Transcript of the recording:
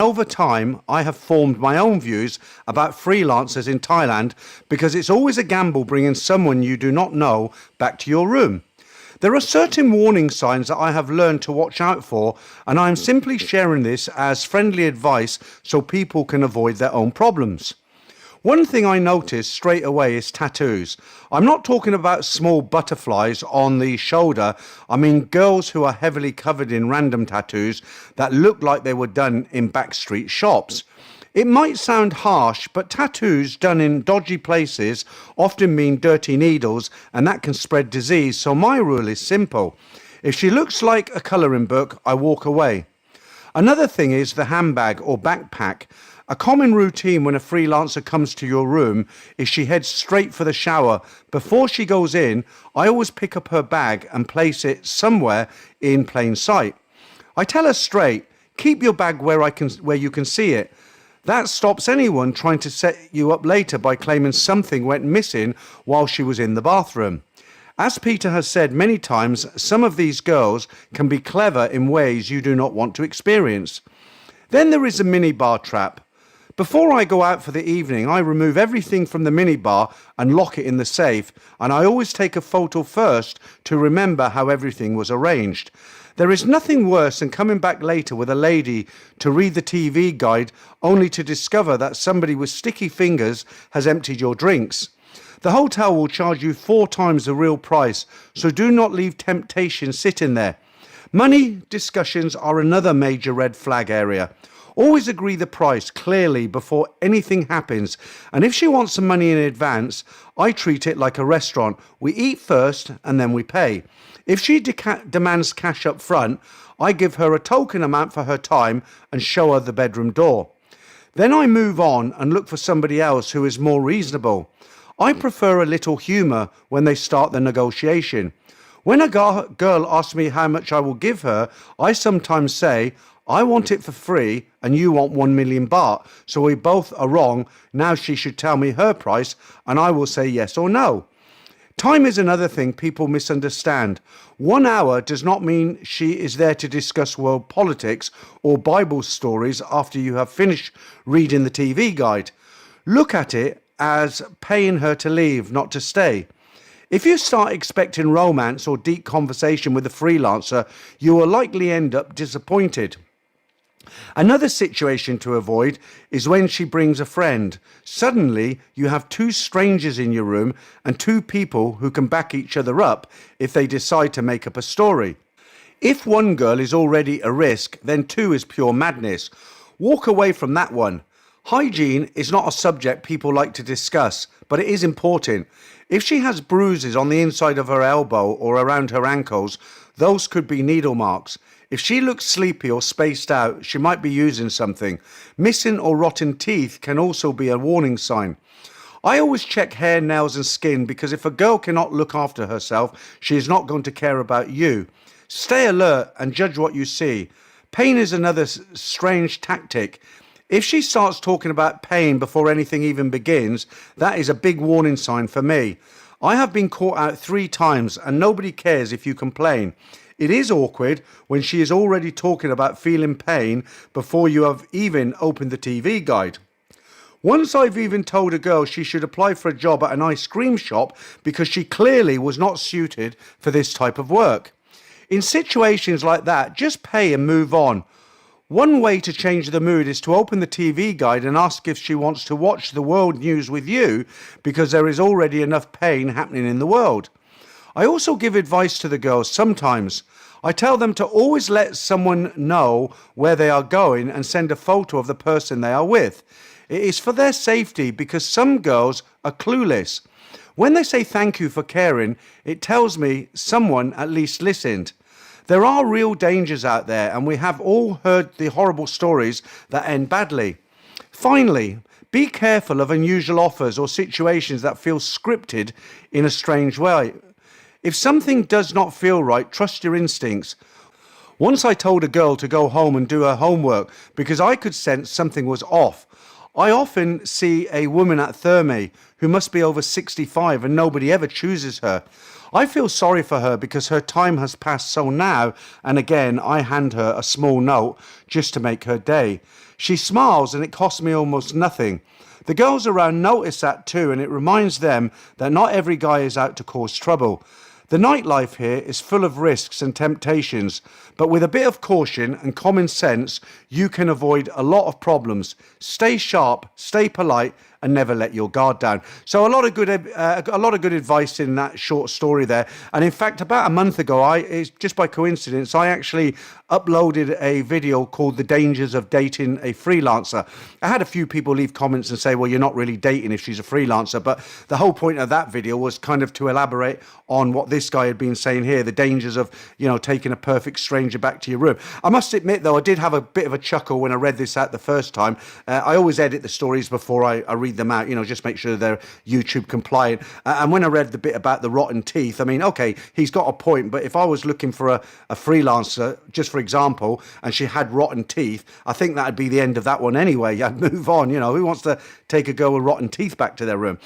Over time, I have formed my own views about freelancers in Thailand because it's always a gamble bringing someone you do not know back to your room. There are certain warning signs that I have learned to watch out for, and I am simply sharing this as friendly advice so people can avoid their own problems. One thing I noticed straight away is tattoos. I'm not talking about small butterflies on the shoulder. I mean girls who are heavily covered in random tattoos that look like they were done in backstreet shops. It might sound harsh, but tattoos done in dodgy places often mean dirty needles, and that can spread disease. So my rule is simple. If she looks like a colouring book, I walk away. Another thing is the handbag or backpack. A common routine when a freelancer comes to your room is she heads straight for the shower. Before she goes in, I always pick up her bag and place it somewhere in plain sight. I tell her straight, keep your bag where you can see it. That stops anyone trying to set you up later by claiming something went missing while she was in the bathroom. As Peter has said many times, some of these girls can be clever in ways you do not want to experience. Then there is the minibar trap. Before I go out for the evening, I remove everything from the minibar and lock it in the safe, and I always take a photo first to remember how everything was arranged. There is nothing worse than coming back later with a lady to read the TV guide only to discover that somebody with sticky fingers has emptied your drinks. The hotel will charge you 4 times the real price, so do not leave temptation sitting there. Money discussions are another major red flag area. Always agree the price clearly before anything happens, and if she wants some money in advance, I treat it like a restaurant. We eat first and then we pay. If she demands cash up front, I give her a token amount for her time and show her the bedroom door. Then I move on and look for somebody else who is more reasonable. I prefer a little humour when they start the negotiation. When a girl asks me how much I will give her, I sometimes say, I want it for free and you want 1 million baht, so we both are wrong. Now she should tell me her price and I will say yes or no. Time is another thing people misunderstand. 1 hour does not mean she is there to discuss world politics or Bible stories after you have finished reading the TV guide. Look at it as paying her to leave, not to stay. If you start expecting romance or deep conversation with a freelancer, you will likely end up disappointed. Another situation to avoid is when she brings a friend. Suddenly, you have 2 strangers in your room and 2 people who can back each other up if they decide to make up a story. If one girl is already a risk, then 2 is pure madness. Walk away from that one. Hygiene is not a subject people like to discuss, but it is important. If she has bruises on the inside of her elbow or around her ankles, those could be needle marks. If she looks sleepy or spaced out, she might be using something. Missing or rotten teeth can also be a warning sign. I always check hair, nails and skin because if a girl cannot look after herself, she is not going to care about you. Stay alert and judge what you see. Pain is another strange tactic. If she starts talking about pain before anything even begins, that is a big warning sign for me. I have been caught out 3 times and nobody cares if you complain. It is awkward when she is already talking about feeling pain before you have even opened the TV guide. Once I've even told a girl she should apply for a job at an ice cream shop because she clearly was not suited for this type of work. In situations like that, just pay and move on. One way to change the mood is to open the TV guide and ask if she wants to watch the world news with you because there is already enough pain happening in the world. I also give advice to the girls sometimes. I tell them to always let someone know where they are going and send a photo of the person they are with. It is for their safety because some girls are clueless. When they say thank you for caring, it tells me someone at least listened. There are real dangers out there and we have all heard the horrible stories that end badly. Finally, be careful of unusual offers or situations that feel scripted in a strange way. If something does not feel right, trust your instincts. Once I told a girl to go home and do her homework because I could sense something was off. I often see a woman at Therme who must be over 65 and nobody ever chooses her. I feel sorry for her because her time has passed, so now and again I hand her a small note just to make her day. She smiles and it costs me almost nothing. The girls around notice that too, and it reminds them that not every guy is out to cause trouble. The nightlife here is full of risks and temptations, but with a bit of caution and common sense, you can avoid a lot of problems. Stay sharp, stay polite, and never let your guard down. So a lot of good advice in that short story there. And in fact, about a month ago, just by coincidence, I actually uploaded a video called "The Dangers of Dating a Freelancer." I had a few people leave comments and say, "Well, you're not really dating if she's a freelancer." But the whole point of that video was kind of to elaborate on what this guy had been saying here, the dangers of, taking a perfect stranger back to your room. I must admit, though, I did have a bit of a chuckle when I read this out the first time. I always edit the stories before I read them out, just make sure they're YouTube compliant. And when I read the bit about the rotten teeth, I mean, okay, he's got a point, but if I was looking for a freelancer, just for example, and she had rotten teeth, I think that'd be the end of that one anyway. I'd move on. Who wants to take a girl with rotten teeth back to their room?